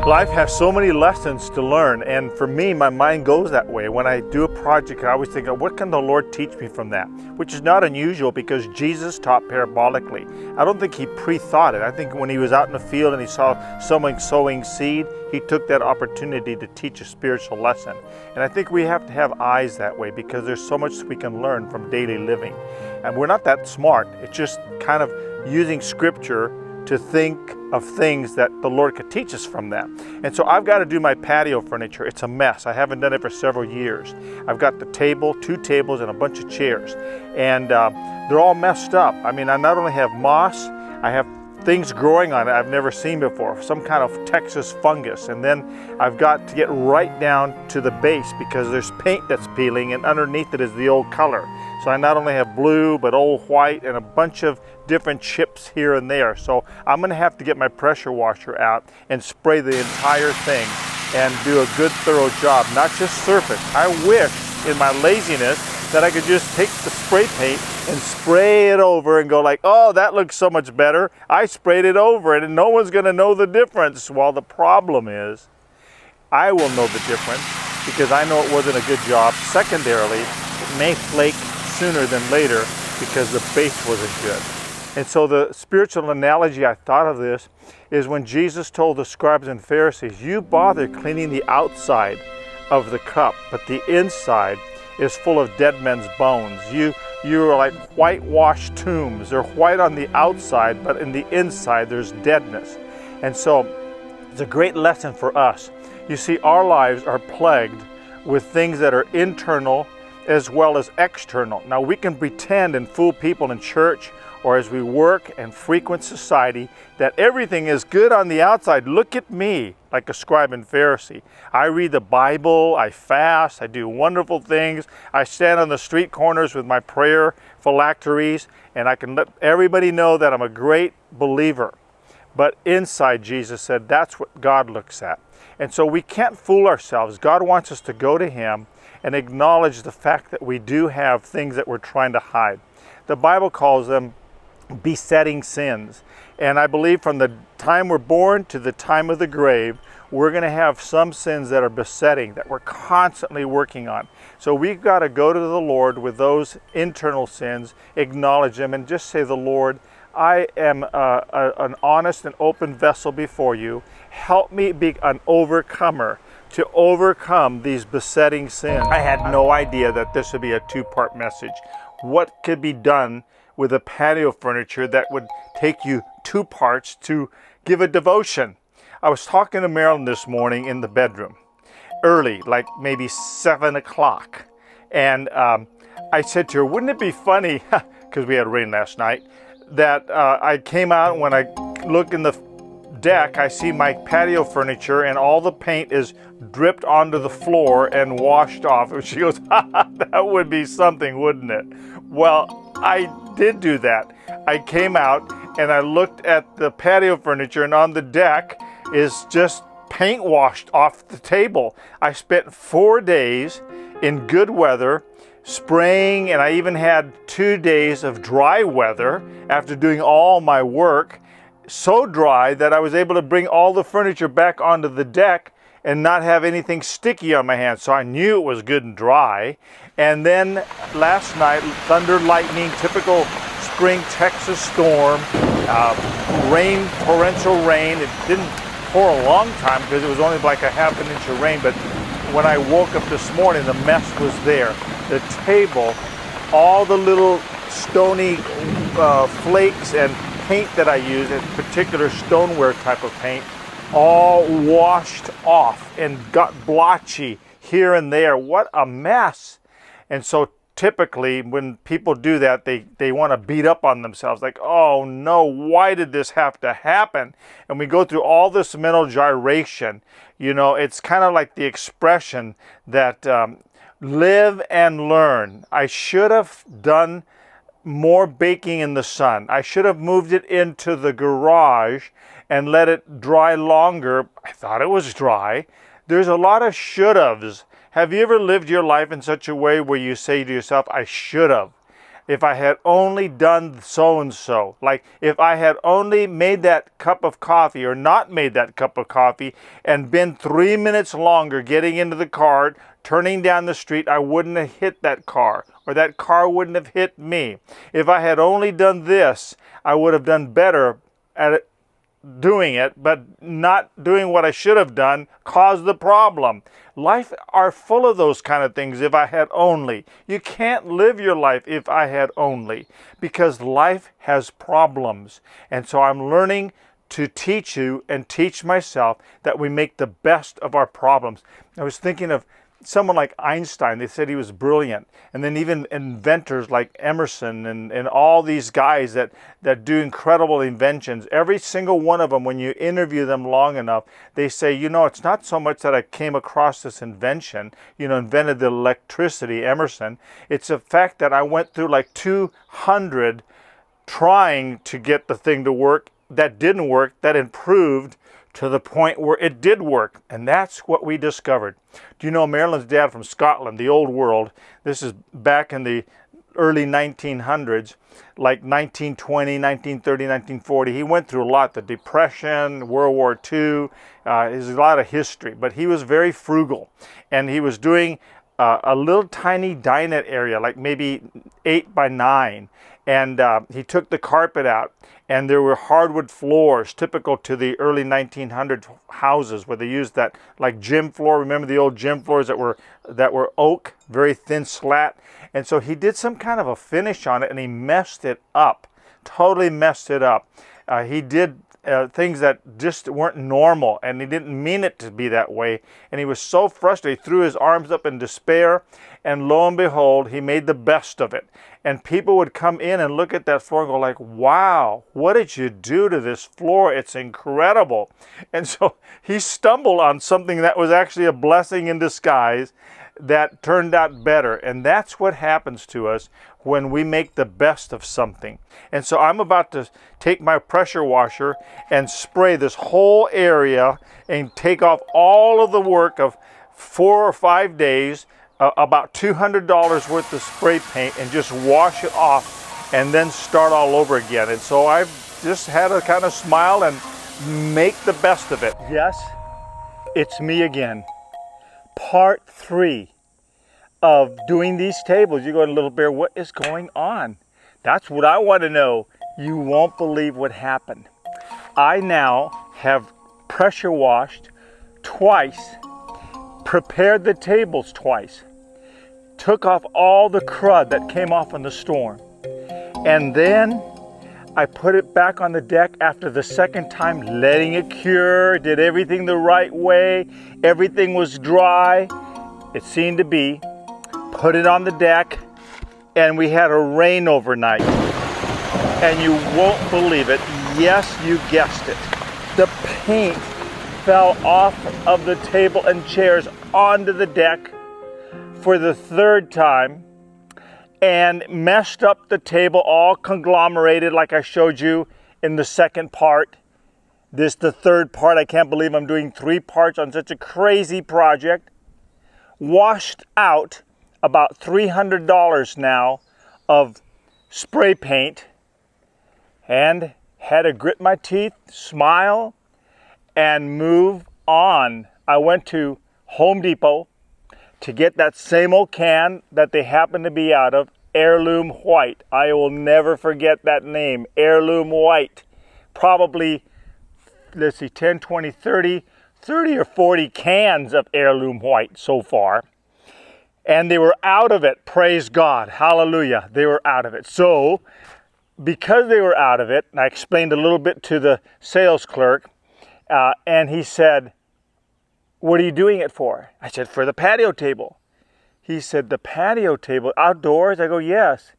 Life has so many lessons to learn, and for me, my mind goes that way. When I do a project, I always think, what can the Lord teach me from that? Which is not unusual because Jesus taught parabolically. I don't think he pre-thought it. I think when he was out in the field and he saw someone sowing seed, he took that opportunity to teach a spiritual lesson. And I think we have to have eyes that way because there's so much we can learn from daily living. And we're not that smart. It's just kind of using scripture to think of things that the Lord could teach us from that. And so I've got to do my patio furniture. It's a mess. I haven't done it for several years. I've got the table, 2 tables, and a bunch of chairs. And they're all messed up. I mean, I not only have moss, I have things growing on it I've never seen before, some kind of Texas fungus. And then I've got to get right down to the base because there's paint that's peeling and underneath it is the old color. So I not only have blue, but old white and a bunch of different chips here and there. So I'm gonna have to get my pressure washer out and spray the entire thing and do a good thorough job, not just surface. I wish in my laziness that I could just take the spray paint and spray it over and go like, oh, that looks so much better. I sprayed it over it and no one's gonna know the difference. Well, the problem is, I will know the difference because I know it wasn't a good job. Secondarily, it may flake sooner than later because the base wasn't good. And so the spiritual analogy I thought of this is when Jesus told the scribes and Pharisees, you bother cleaning the outside of the cup, but the inside is full of dead men's bones. You are like whitewashed tombs. They're white on the outside, but in the inside there's deadness. And so it's a great lesson for us. You see, our lives are plagued with things that are internal as well as external. Now we can pretend and fool people in church or as we work and frequent society that everything is good on the outside. Look at me, like a scribe and Pharisee. I read the Bible, I fast, I do wonderful things. I stand on the street corners with my prayer phylacteries, and I can let everybody know that I'm a great believer. But inside, Jesus said, that's what God looks at. And so we can't fool ourselves. God wants us to go to him and acknowledge the fact that we do have things that we're trying to hide. The Bible calls them besetting sins. And I believe from the time we're born to the time of the grave, we're going to have some sins that are besetting, that we're constantly working on. So we've got to go to the Lord with those internal sins, acknowledge them, and just say, the Lord, I am an honest and open vessel before you. Help me be an overcomer to overcome these besetting sins. I had no idea that this would be a 2-part message. What could be done with a patio furniture that would take you 2 parts to give a devotion? I was talking to Marilyn this morning in the bedroom, early, like maybe 7 o'clock. And I said to her, wouldn't it be funny, because we had rain last night, that I came out, when I look in the deck, I see my patio furniture and all the paint is dripped onto the floor and washed off. And she goes, that would be something, wouldn't it? Well, I did do that. I came out and I looked at the patio furniture, and on the deck is just paint washed off the table. I spent 4 days in good weather spraying, and I even had 2 days of dry weather after doing all my work. So dry that I was able to bring all the furniture back onto the deck and not have anything sticky on my hands. So I knew it was good and dry. And then last night, thunder, lightning, typical spring Texas storm, rain, torrential rain. It didn't pour a long time because it was only like a ½ an inch of rain, but when I woke up this morning, the mess was there. The table, all the little stony flakes and paint that I use, a particular stoneware type of paint, all washed off and got blotchy here and there. What a mess. And so typically when people do that, they want to beat up on themselves, like, oh no, why did this have to happen? And we go through all this mental gyration. You know, it's kind of like the expression that live and learn. I should have done more baking in the sun. I should have moved it into the garage and let it dry longer. I thought it was dry. There's a lot of should haves. Have you ever lived your life in such a way where you say to yourself, I should have? If I had only done so-and-so, like if I had only made that cup of coffee or not made that cup of coffee and been 3 minutes longer getting into the car, turning down the street, I wouldn't have hit that car, or that car wouldn't have hit me. If I had only done this, I would have done better at it, doing it, but not doing what I should have done caused the problem. Life are full of those kind of things. If I had only. You can't live your life if I had only, because life has problems. And so I'm learning to teach you and teach myself that we make the best of our problems. I was thinking of someone like Einstein. They said he was brilliant. And then even inventors like Emerson and all these guys that do incredible inventions. Every single one of them, when you interview them long enough, they say, you know, it's not so much that I came across this invention, you know, invented the electricity, Emerson. It's the fact that I went through like 200 trying to get the thing to work that didn't work, that improved to the point where it did work. And that's what we discovered. Do you know Marilyn's dad from Scotland, the old world? This is back in the early 1900s, like 1920, 1930, 1940. He went through a lot, the Depression, World War II. There's a lot of history, but he was very frugal. And he was doing a little tiny dinette area, like maybe 8 by 9. And he took the carpet out, and there were hardwood floors, typical to the early 1900 houses, where they used that like gym floor. Remember the old gym floors that were oak, very thin slat? And so he did some kind of a finish on it, and he messed it up, totally messed it up. He did things that just weren't normal, and he didn't mean it to be that way. And he was so frustrated, he threw his arms up in despair, and lo and behold, he made the best of it. And people would come in and look at that floor and go like, wow, what did you do to this floor? It's incredible. And so he stumbled on something that was actually a blessing in disguise that turned out better. And that's what happens to us when we make the best of something. And so I'm about to take my pressure washer and spray this whole area and take off all of the work of 4 or 5 days, about $200 worth of spray paint, and just wash it off and then start all over again. And so I've just had to kind of smile and make the best of it. Yes, it's me again. Part 3 of doing these tables. You're going, Little Bear, what is going on? That's what I want to know. You won't believe what happened. I now have pressure washed twice, prepared the tables twice, took off all the crud that came off in the storm, and then I put it back on the deck after the second time, letting it cure, did everything the right way, everything was dry, it seemed to be, put it on the deck, and we had a rain overnight. And you won't believe it, yes, you guessed it, the paint fell off of the table and chairs onto the deck for the 3rd time and messed up the table, all conglomerated like I showed you in the second part. This the 3rd part. I can't believe I'm doing 3 parts on such a crazy project. Washed out about $300 now of spray paint, and had to grit my teeth, smile, and move on. I went to Home Depot to get that same old can that they happen to be out of, Heirloom White. I will never forget that name, Heirloom White. Probably, let's see, 10, 20, 30 or 40 cans of Heirloom White so far. And they were out of it, praise God, hallelujah, they were out of it. So, because they were out of it, and I explained a little bit to the sales clerk, and he said, what are you doing it for? I said, for the patio table. He said, the patio table outdoors? I go, yes.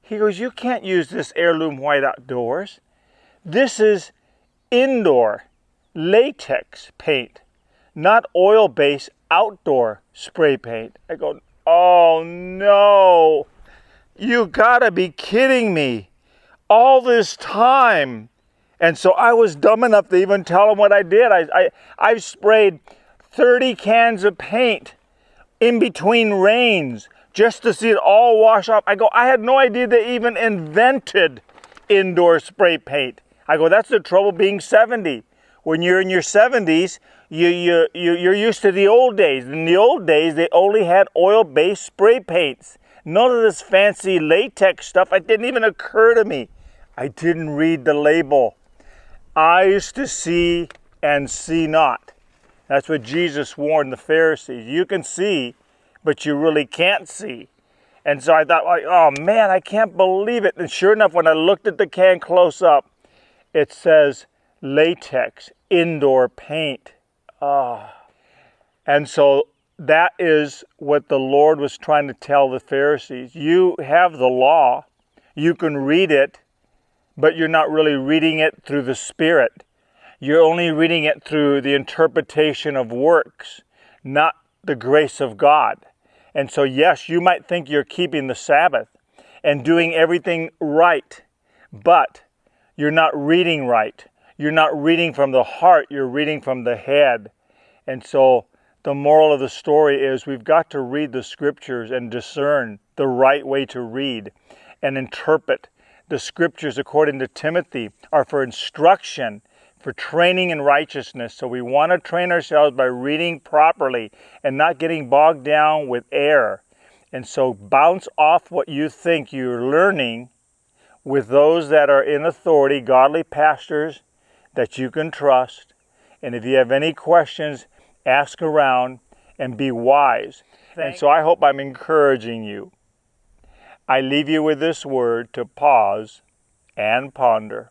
He goes, you can't use this Heirloom White outdoors. This is indoor latex paint, not oil-based outdoor spray paint. I go, oh no, you gotta be kidding me. All this time. And so I was dumb enough to even tell him what I did. I've sprayed 30 cans of paint in between rains, just to see it all wash off. I go, I had no idea they even invented indoor spray paint. I go, that's the trouble being 70. When you're in your 70s, you're used to the old days. In the old days, they only had oil-based spray paints. None of this fancy latex stuff. It didn't even occur to me. I didn't read the label. I used to see and see not. That's what Jesus warned the Pharisees. You can see, but you really can't see. And so I thought, like, oh man, I can't believe it. And sure enough, when I looked at the can close up, it says latex indoor paint. And so that is what the Lord was trying to tell the Pharisees. You have the law, you can read it, but you're not really reading it through the Spirit. You're only reading it through the interpretation of works, not the grace of God. And so yes, you might think you're keeping the Sabbath and doing everything right, but you're not reading right. You're not reading from the heart, you're reading from the head. And so the moral of the story is we've got to read the Scriptures and discern the right way to read and interpret. The Scriptures, according to Timothy, are for instruction, for training in righteousness. So we want to train ourselves by reading properly and not getting bogged down with error. And so bounce off what you think you're learning with those that are in authority, godly pastors that you can trust. And if you have any questions, ask around and be wise. And so I hope I'm encouraging you. I leave you with this word to pause and ponder.